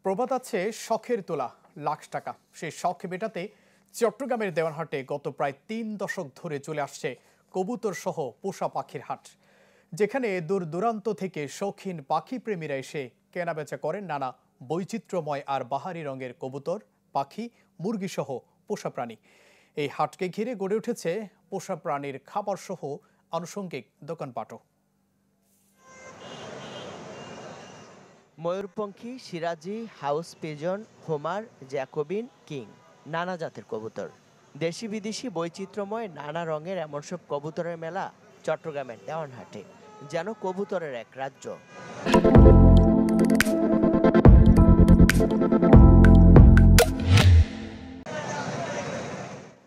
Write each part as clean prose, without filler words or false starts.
প্রবাদ আছে শখের তোলা লাখ টাকা। সেই শখ মেটাতে চট্টগ্রামের দেওয়ানহাটে গত প্রায় ৩ দশক ধরে চলে আসছে কবুতর সহ পোষা পাখির হাট, যেখানে দূর দূরান্ত থেকে শৌখিন পাখি প্রেমীরা এসে কেনাবেচা করেন নানা বৈচিত্র্যময় আর বাহারি রঙের কবুতর, পাখি, মুরগি সহ পোষা প্রাণী। এই হাটকে ঘিরে গড়ে উঠেছে পোষা প্রাণীর খাবার সহ আনুষঙ্গিক দোকানপাটও। ময়ূরপঙ্খী, সিরাজি, house pigeon, homer, jacobin, king, নানা জাতের কবুতর, দেশি বিদেশি বৈচিত্র্যময় নানা রঙের এমন সব কবুতরের মেলা চট্টগ্রামের দেওয়ানহাটে, যেন কবুতরের এক রাজ্য।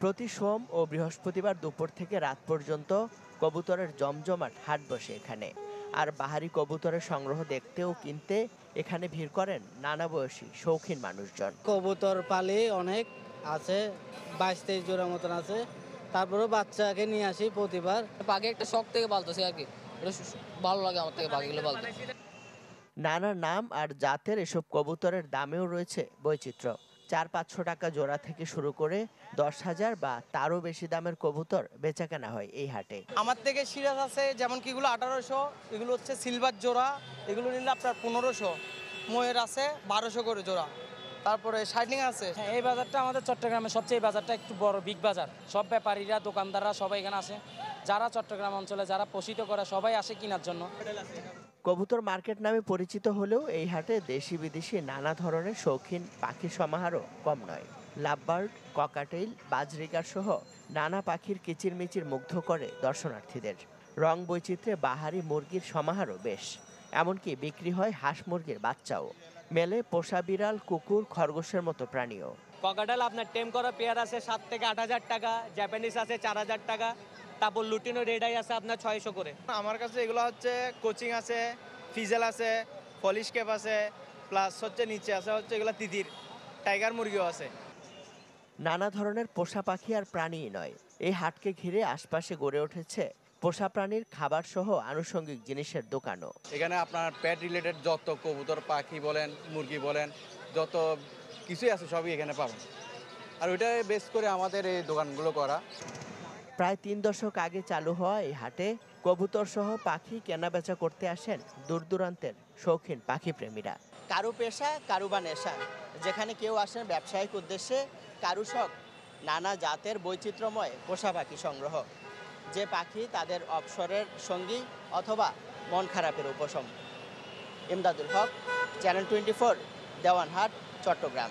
প্রতি সোম ও বৃহস্পতিবার দুপুর থেকে রাত পর্যন্ত কবুতরের জমজমাট হাট বসে এখানে। আর বাহারি কবুতরের সংগ্রহ দেখতে ও কিনতে এখানে ভিড় করেন নানা বয়সী শৌখিন মানুষজন। কবুতর পালি অনেক আছে, 22-23 জোড়া মতন আছে। তারপরে বাচ্চাকে নিয়ে আসি প্রতিবার। পাখি একটা শখ থেকে পালতেছি আর কি, ভালো লাগে আমার থেকে পাখিগুলো পালতে। নানা নাম আর জাতের এসব কবুতরের দামেও রয়েছে বৈচিত্র্য। 400-500 টাকা জোড়া থেকে শুরু করে 10,000 বা তারও বেশি দামের কবুতর বেচা কেনা হয় এই হাটে। আমার থেকে সিরাজ আছে, যেমন কি এগুলো 1800, এগুলো হচ্ছে সিলভার জোড়া, এগুলো নিলে আপনার 1500। ময়ের আছে 1200 করে জোড়া। তারপরে শাইনিং আছে। হ্যাঁ, এই বাজারটা আমাদের চট্টগ্রামের সবচেয়ে বাজারটা একটু বড়, বিগ বাজার। সব ব্যাপারীরা, দোকানদাররা সবাই এখানে আসে। যারা চট্টগ্রাম অঞ্চলে যারা পোষিত করে সবাই আসে কেনার জন্য। কবুতর মার্কেট নামে পরিচিত হলেও এই হাটে দেশি বিদেশি নানা ধরনের শৌখিন পাখির সমাহারও কম নয়। লাভবার্ড, ককাটেইল, বাজরিকার সহ নানা পাখির কিচিরমিচির মুগ্ধ করে দর্শনার্থীদের। রং বৈচিত্র্যে বাহারি মুরগির সমাহারও বেশ, এমনকি বিক্রি হয় হাঁস মুরগির বাচ্চাও। মেলে পোষা বিড়াল, কুকুর, খরগোশের মতো প্রাণীও। ককাটেল আপনার টেম করা পেয়ার আছে 7 থেকে 8,000 টাকা, জাপানিজ আছে 4,000 টাকা, তারপর লুটিনো রেড আই আছে আপনার 600 করে। আমার কাছে এগুলো হচ্ছে কোচিং আছে, ফিজেল আছে, পলিশ ক্যাপ আছে, প্লাস হচ্ছে নিচে আছে হচ্ছে এগুলো তিতির, টাইগার মুরগিও আছে। নানা ধরনের পোষা পাখি আর প্রাণীই নয়, এই হাটকে ঘিরে আশপাশে গড়ে উঠেছে পোষা প্রাণীর খাবার সহ আনুষঙ্গিক জিনিসের দোকানও। এখানে আপনার পেট রিলেটেড যত কবুতর, পাখি বলেন, মুরগি বলেন, যত কিছুই আছে সবই এখানে পাবেন। আর ওইটা বেস করে আমাদের এই দোকানগুলো করা। প্রায় 3 দশক আগে চালু হওয়া এই হাটে কবুতর সহ পাখি কেনাবেচা করতে আসেন দূর দূরান্তের শৌখিন পাখি প্রেমীরা। কারু পেশা, কারু বা নেশা, যেখানে কেউ আসেন ব্যবসায়িক উদ্দেশ্যে, কারু শখ নানা জাতের বৈচিত্র্যময় পোষা পাখি সংগ্রহ, যে পাখি তাদের অবসরের সঙ্গী অথবা মন খারাপের উপশম। ইমদাদুল হক, চ্যানেল 24, দেওয়ানহাট, চট্টগ্রাম।